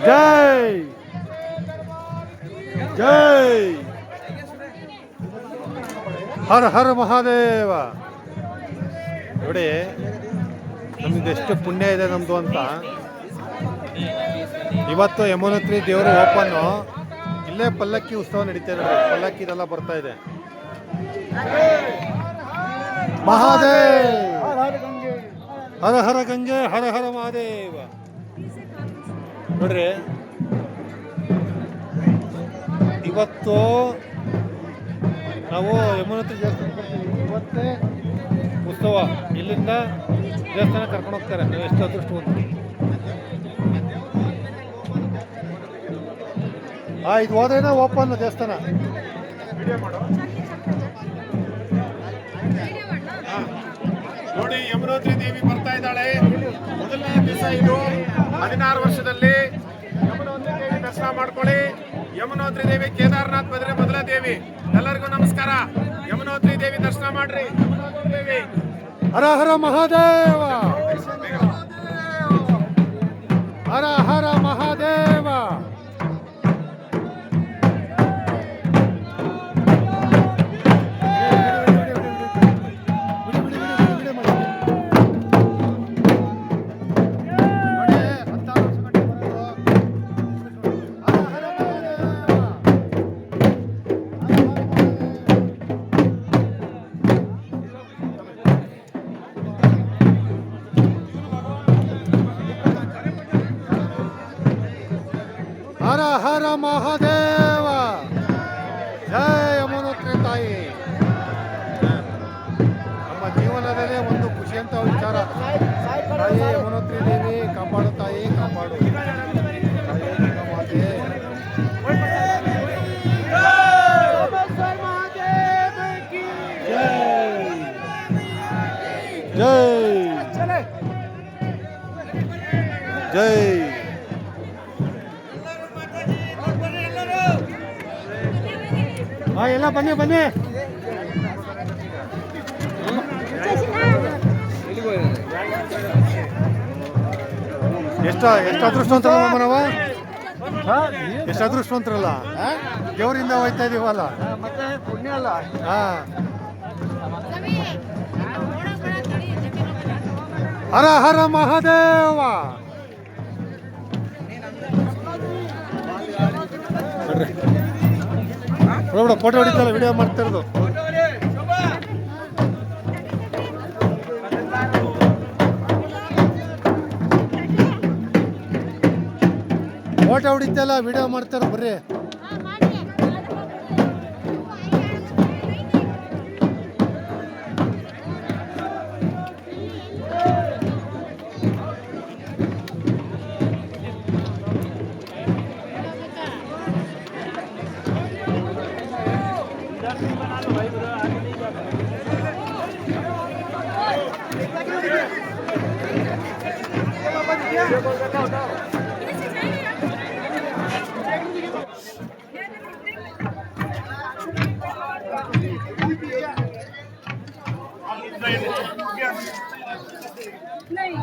ಜೈ ಜೈ ಹರ ಹರ ಮಹಾದೇವ. ನೋಡಿ ನಮ್ದೆಷ್ಟು ಪುಣ್ಯ ಇದೆ ನಮ್ದು ಅಂತ. ಇವತ್ತು ಯಮುನೋತ್ರಿ ದೇವರು ಓಪನ್ನು. ಇಲ್ಲೇ ಪಲ್ಲಕ್ಕಿ ಉತ್ಸವ ನಡೀತಾ ಇದೆ. ಪಲ್ಲಕ್ಕಿ ಇದೆಲ್ಲ ಬರ್ತಾ ಇದೆ. ಮಹಾದೇವ್ ಹರ ಹರ ಗಂಗೆ ಹರ ಹರ ಮಹಾದೇವ. ನೋಡ್ರಿ ಇವತ್ತು ನಾವು ಯಮುನೋತ್ರಿ ದೇವಸ್ಥಾನ ಬರ್ತೀವಿ. ಇವತ್ತೇ ಉತ್ಸವ. ಇಲ್ಲಿಂದ ದೇವಸ್ಥಾನ ಕರ್ಕೊಂಡು ಹೋಗ್ತಾರೆ. ನಾವು ಎಷ್ಟು ಅದೃಷ್ಟವಂತ. ಇದು ಹೋದ್ರೇನೆ ಓಪನ್ ದೇವಸ್ಥಾನ. ನೋಡಿ ಯಮುನೋತ್ರಿ ದೇವಿ ಬರ್ತಾ ಇದ್ದಾಳೆ. ಮೊದಲನೇ ದಿವಸ ಇದು. 16 ವರ್ಷದಲ್ಲಿ ಯಮುನೋತ್ರಿ ದೇವಿ ದರ್ಶನ ಮಾಡ್ಕೊಳ್ಳಿ. ಯಮುನೋತ್ರಿ ದೇವಿ ಕೇದಾರನಾಥ್ ಬದ್ರೆ ಮೊದಲ ದೇವಿ. ಎಲ್ಲರಿಗೂ ನಮಸ್ಕಾರ. ಯಮುನೋತ್ರಿ ದೇವಿ ದರ್ಶನ ಮಾಡ್ರಿ. ಯಮುನೋತ್ರಿ ದೇವಿ ಹರ ಹರ ಮಹಾದೇವ ಹರ ಹರ ಮಹಾದೇವ. ಹರ ಹರ ಮಹಾದೇವ. ಜಯ ಯಮುನೋತ್ರಿ ತಾಯಿ. ನಮ್ಮ ಜೀವನದಲ್ಲೇ ಒಂದು ಖುಷಿ ಅಂತ ವಿಚಾರ. ತಾಯಿ ಯಮುನೋತ್ರಿ ದೇವಿ ಕಾಪಾಡು. ತಾಯಿ ಕಾಪಾಡು. ಜೈ ಜೈ. ಎಲ್ಲ ಬನ್ನಿ ಬನ್ನಿ. ಎಷ್ಟು ಅದೃಷ್ಟವಂತರಲ್ಲ ನಾವು. ಎಷ್ಟು ಅದೃಷ್ಟವಂತರಲ್ಲ. ದೇವರಿಂದ ಹೋಯ್ತಾ ಇದೀವಲ್ಲ. ಮತ್ತೆ ಪುಣ್ಯ ಅಲ್ಲ. ಹರ ಹರ ಮಹಾದೇವ. ಫೋಟೋ ಹೊಡಿತಲ್ಲ, ವಿಡಿಯೋ ಮಾಡ್ತಾ ಇರೋದು. ಫೋಟೋ ಹೊಡಿತಲ್ಲ, ವಿಡಿಯೋ ಮಾಡ್ತಾರ ಬರ್ರಿ. नहीं